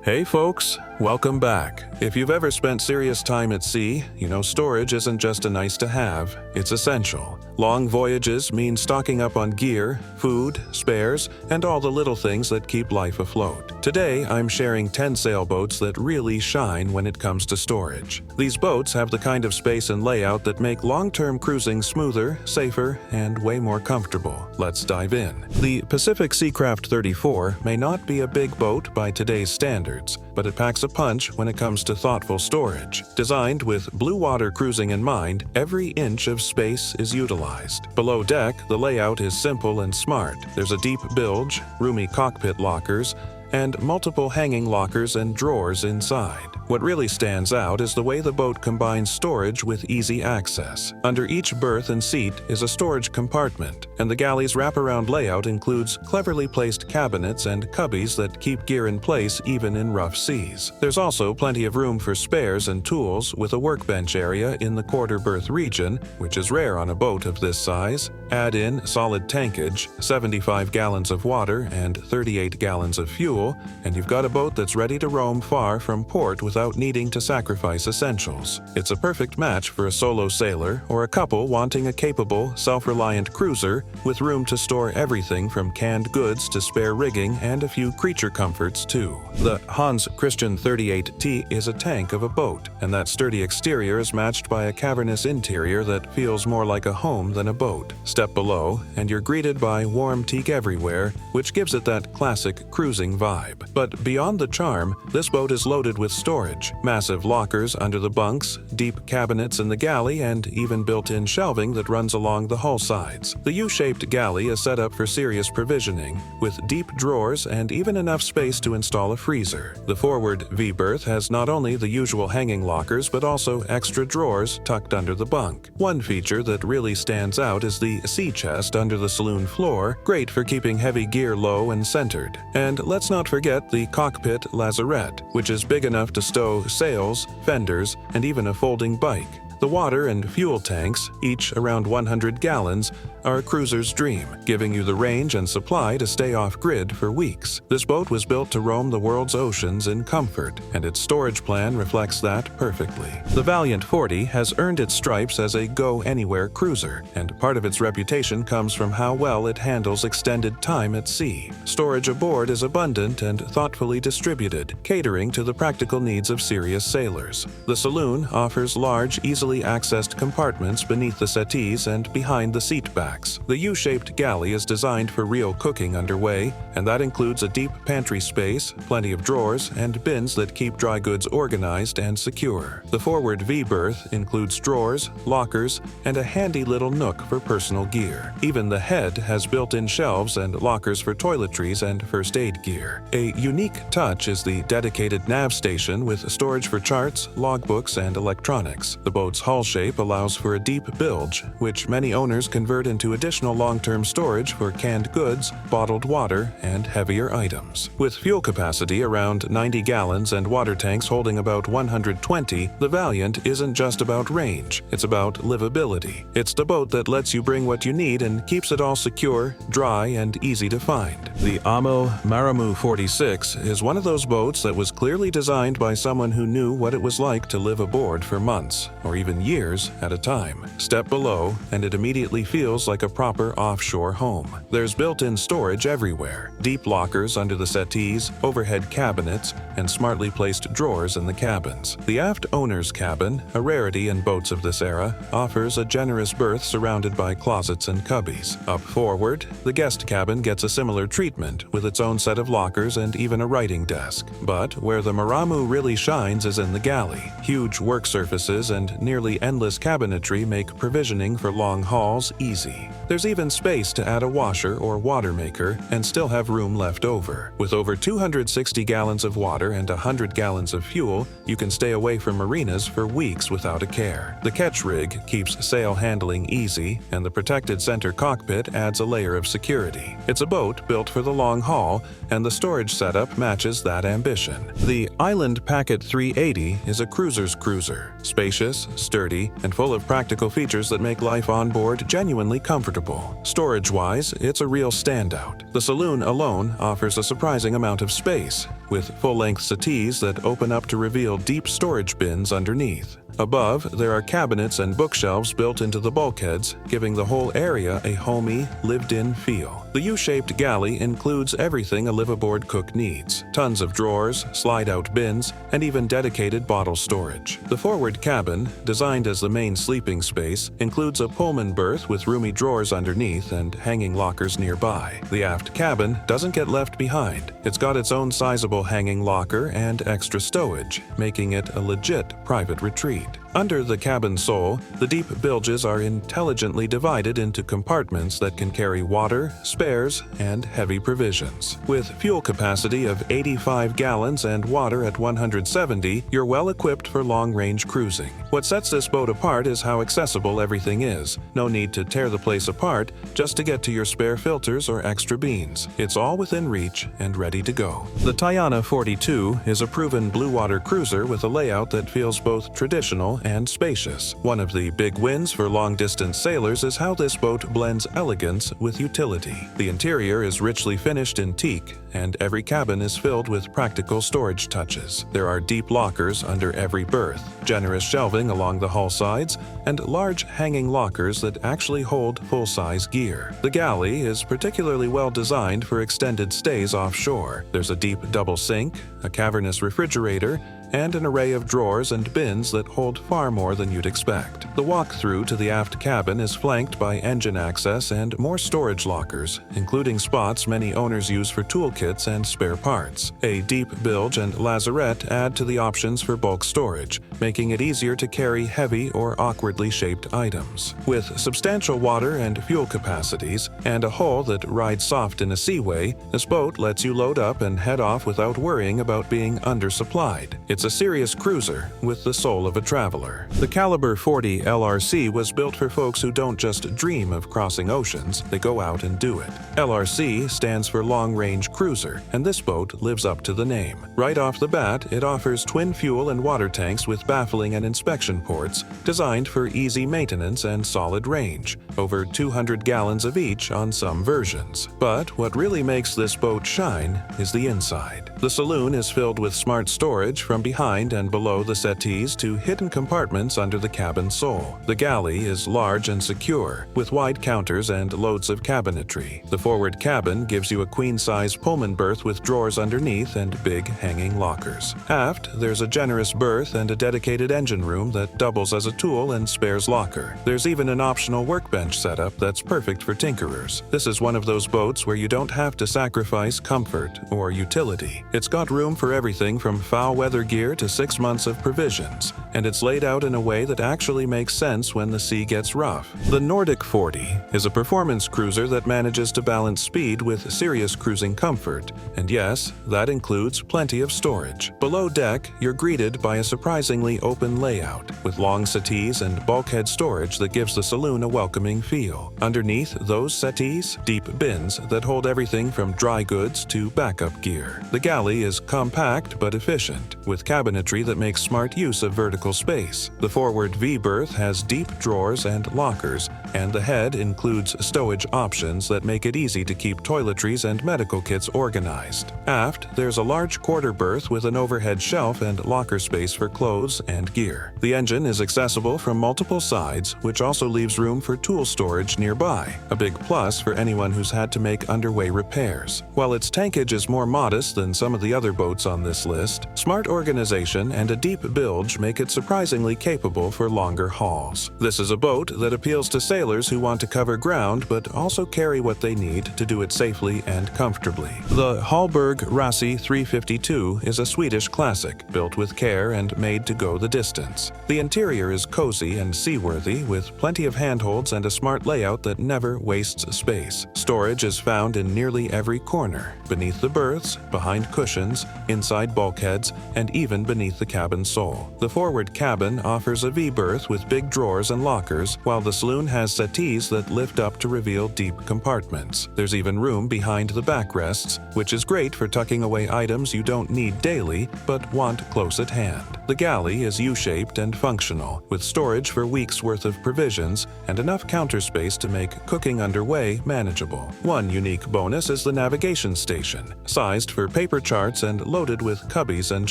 Hey folks, welcome back. If you've ever spent serious time at sea, you know storage isn't just a nice to have, it's essential. Long voyages mean stocking up on gear, food, spares, and all the little things that keep life afloat. Today, I'm sharing 10 sailboats that really shine when it comes to storage. These boats have the kind of space and layout that make long-term cruising smoother, safer, and way more comfortable. Let's dive in. The Pacific Seacraft 34 may not be a big boat by today's standards, but it packs a punch when it comes to thoughtful storage. Designed with Bluewater cruising in mind, every inch of space is utilized. Below deck, the layout is simple and smart. There's a deep bilge, roomy cockpit lockers, and multiple hanging lockers and drawers inside. What really stands out is the way the boat combines storage with easy access. Under each berth and seat is a storage compartment, and the galley's wraparound layout includes cleverly placed cabinets and cubbies that keep gear in place even in rough seas. There's also plenty of room for spares and tools, with a workbench area in the quarter berth region, which is rare on a boat of this size. Add in solid tankage, 75 gallons of water and 38 gallons of fuel, and you've got a boat that's ready to roam far from port without needing to sacrifice essentials. It's a perfect match for a solo sailor or a couple wanting a capable, self-reliant cruiser with room to store everything from canned goods to spare rigging and a few creature comforts too. The Hans Christian 38T is a tank of a boat, and that sturdy exterior is matched by a cavernous interior that feels more like a home than a boat. Step below, and you're greeted by warm teak everywhere, which gives it that classic cruising vibe. But beyond the charm, this boat is loaded with storage. Massive lockers under the bunks, deep cabinets in the galley, and even built-in shelving that runs along the hull sides. The U-shaped galley is set up for serious provisioning, with deep drawers and even enough space to install a freezer. The forward V-berth has not only the usual hanging lockers, but also extra drawers tucked under the bunk. One feature that really stands out is the sea chest under the saloon floor, great for keeping heavy gear low and centered. And let's not forget the cockpit lazarette, which is big enough to stow sails, fenders, and even a folding bike. The water and fuel tanks, each around 100 gallons, are a cruiser's dream, giving you the range and supply to stay off-grid for weeks. This boat was built to roam the world's oceans in comfort, and its storage plan reflects that perfectly. The Valiant 40 has earned its stripes as a go-anywhere cruiser, and part of its reputation comes from how well it handles extended time at sea. Storage aboard is abundant and thoughtfully distributed, catering to the practical needs of serious sailors. The saloon offers large, easily accessed compartments beneath the settees and behind the seat backs. The U-shaped galley is designed for real cooking underway, and that includes a deep pantry space, plenty of drawers, and bins that keep dry goods organized and secure. The forward V-berth includes drawers, lockers, and a handy little nook for personal gear. Even the head has built-in shelves and lockers for toiletries and first aid gear. A unique touch is the dedicated nav station with storage for charts, logbooks, and electronics. The boat's hull shape allows for a deep bilge, which many owners convert into additional long-term storage for canned goods, bottled water, and heavier items. With fuel capacity around 90 gallons and water tanks holding about 120, the Valiant isn't just about range, it's about livability. It's the boat that lets you bring what you need and keeps it all secure, dry, and easy to find. The Amel Maramu 46 is one of those boats that was clearly designed by someone who knew what it was like to live aboard for months, or even years at a time. Step below, and it immediately feels like a proper offshore home. There's built-in storage everywhere, deep lockers under the settees, overhead cabinets, and smartly placed drawers in the cabins. The aft owner's cabin, a rarity in boats of this era, offers a generous berth surrounded by closets and cubbies. Up forward, the guest cabin gets a similar treatment, with its own set of lockers and even a writing desk. But where the Maramu really shines is in the galley. Huge work surfaces and nearly endless cabinetry make provisioning for long hauls easy. There's even space to add a washer or water maker and still have room left over. With over 260 gallons of water and 100 gallons of fuel, you can stay away from marinas for weeks without a care. The catch rig keeps sail handling easy, and the protected center cockpit adds a layer of security. It's a boat built for the long haul, and the storage setup matches that ambition. The Island Packet 380 is a cruiser's cruiser. Spacious, sturdy, and full of practical features that make life on board genuinely comfortable. Storage-wise, it's a real standout. The saloon alone offers a surprising amount of space, with full-length settees that open up to reveal deep storage bins underneath. Above, there are cabinets and bookshelves built into the bulkheads, giving the whole area a homey, lived-in feel. The U-shaped galley includes everything a liveaboard cook needs: tons of drawers, slide-out bins, and even dedicated bottle storage. The forward cabin, designed as the main sleeping space, includes a Pullman berth with roomy drawers underneath and hanging lockers nearby. The aft cabin doesn't get left behind. It's got its own sizable hanging locker and extra stowage, making it a legit private retreat. Under the cabin sole, the deep bilges are intelligently divided into compartments that can carry water, spares, and heavy provisions. With fuel capacity of 85 gallons and water at 170, you're well equipped for long-range cruising. What sets this boat apart is how accessible everything is. No need to tear the place apart just to get to your spare filters or extra beans. It's all within reach and ready to go. The Tayana 42 is a proven Bluewater cruiser with a layout that feels both traditional and spacious. One of the big wins for long-distance sailors is how this boat blends elegance with utility. The interior is richly finished in teak, and every cabin is filled with practical storage touches. There are deep lockers under every berth, generous shelving along the hull sides, and large hanging lockers that actually hold full-size gear. The galley is particularly well designed for extended stays offshore. There's a deep double sink, a cavernous refrigerator, and an array of drawers and bins that hold far more than you'd expect. The walk-through to the aft cabin is flanked by engine access and more storage lockers, including spots many owners use for toolkits and spare parts. A deep bilge and lazarette add to the options for bulk storage, making it easier to carry heavy or awkwardly shaped items. With substantial water and fuel capacities, and a hull that rides soft in a seaway, this boat lets you load up and head off without worrying about being undersupplied. It's a serious cruiser with the soul of a traveler. The Caliber 40 LRC was built for folks who don't just dream of crossing oceans, they go out and do it. LRC stands for Long Range Cruiser, and this boat lives up to the name. Right off the bat, it offers twin fuel and water tanks with baffling and inspection ports, designed for easy maintenance and solid range, over 200 gallons of each on some versions. But what really makes this boat shine is the inside. The saloon is filled with smart storage from behind and below the settees to hidden compartments under the cabin sole. The galley is large and secure, with wide counters and loads of cabinetry. The forward cabin gives you a queen-size Pullman berth with drawers underneath and big hanging lockers. Aft, there's a generous berth and a dedicated engine room that doubles as a tool and spares locker. There's even an optional workbench setup that's perfect for tinkerers. This is one of those boats where you don't have to sacrifice comfort or utility. It's got room for everything from foul weather gear to 6 months of provisions, and it's laid out in a way that actually makes sense when the sea gets rough. The Nordic 40 is a performance cruiser that manages to balance speed with serious cruising comfort, and yes, that includes plenty of storage. Below deck, you're greeted by a surprisingly open layout, with long settees and bulkhead storage that gives the saloon a welcoming feel. Underneath those settees, deep bins that hold everything from dry goods to backup gear. The galley is compact but efficient, with cabinetry that makes smart use of vertical space. The forward V-berth has deep drawers and lockers, and the head includes stowage options that make it easy to keep toiletries and medical kits organized. Aft, there's a large quarter berth with an overhead shelf and locker space for clothes and gear. The engine is accessible from multiple sides, which also leaves room for tool storage nearby, a big plus for anyone who's had to make underway repairs. While its tankage is more modest than some of the other boats on this list, smart organization and a deep bilge make it surprisingly capable for longer hauls. This is a boat that appeals to sailors who want to cover ground but also carry what they need to do it safely and comfortably. The Hallberg-Rassy 352 is a Swedish classic, built with care and made to go the distance. The interior is cozy and seaworthy, with plenty of handholds and a smart layout that never wastes space. Storage is found in nearly every corner, beneath the berths, behind cushions, inside bulkheads, and even beneath the cabin sole. The forward cabin offers a V-berth with big drawers and lockers, while the saloon has settees that lift up to reveal deep compartments. There's even room behind the backrests, which is great for tucking away items you don't need daily but want close at hand. The galley is U-shaped and functional, with storage for weeks' worth of provisions and enough counter space to make cooking underway manageable. One unique bonus is the navigation station, sized for paper charts and loaded with cubbies and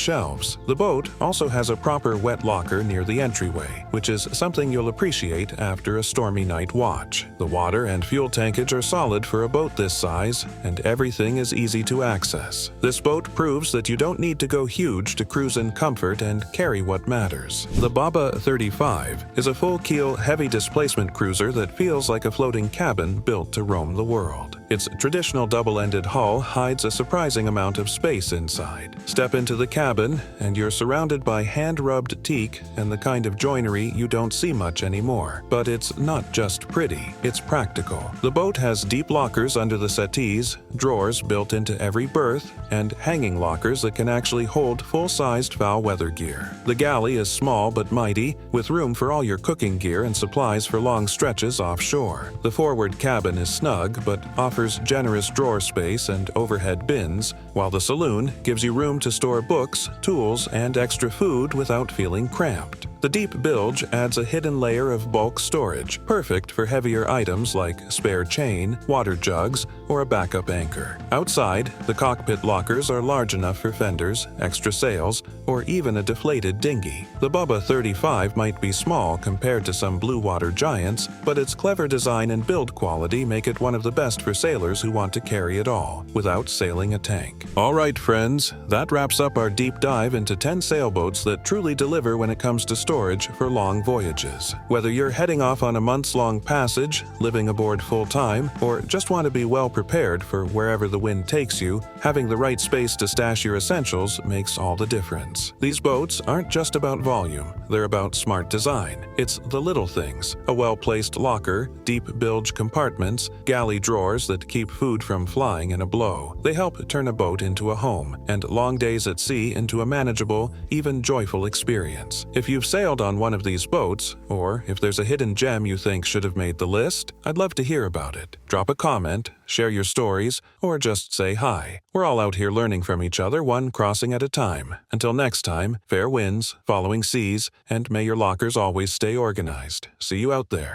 shelves. The boat also has a proper wet locker near the entryway, which is something you'll appreciate after a stormy night watch. The water and fuel tankage are solid for a boat this size, and everything is easy to access. This boat proves that you don't need to go huge to cruise in comfort and carry what matters. The Baba 35 is a full-keel, heavy displacement cruiser that feels like a floating cabin built to roam the world. Its traditional double-ended hull hides a surprising amount of space inside. Step into the cabin, and you're surrounded by hand-rubbed teak and the kind of joinery you don't see much anymore. But it's not just pretty, it's practical. The boat has deep lockers under the settees, drawers built into every berth, and hanging lockers that can actually hold full-sized foul weather gear. The galley is small but mighty, with room for all your cooking gear and supplies for long stretches offshore. The forward cabin is snug but offers generous drawer space and overhead bins, while the saloon gives you room to store books, tools, and extra food without feeling cramped. The deep bilge adds a hidden layer of bulk storage, perfect for heavier items like spare chain, water jugs, or a backup anchor. Outside, the cockpit lockers are large enough for fenders, extra sails, or even a deflated dinghy. The Bubba 35 might be small compared to some Bluewater giants, but its clever design and build quality make it one of the best for sailors who want to carry it all, without sailing a tank. All right, friends, that wraps up our deep dive into 10 sailboats that truly deliver when it comes to storage for long voyages. Whether you're heading off on a months-long passage, living aboard full-time, or just want to be well prepared for wherever the wind takes you, having the right space to stash your essentials makes all the difference. These boats aren't just about volume, they're about smart design. It's the little things: a well-placed locker, deep bilge compartments, galley drawers that keep food from flying in a blow. They help turn a boat into a home, and long days at sea into a manageable, even joyful experience. If you've sailed on one of these boats, or if there's a hidden gem you think should have made the list, I'd love to hear about it. Drop a comment, share your stories, or just say hi. We're all out here learning from each other, one crossing at a time. Until next time, fair winds, following seas, and may your lockers always stay organized. See you out there.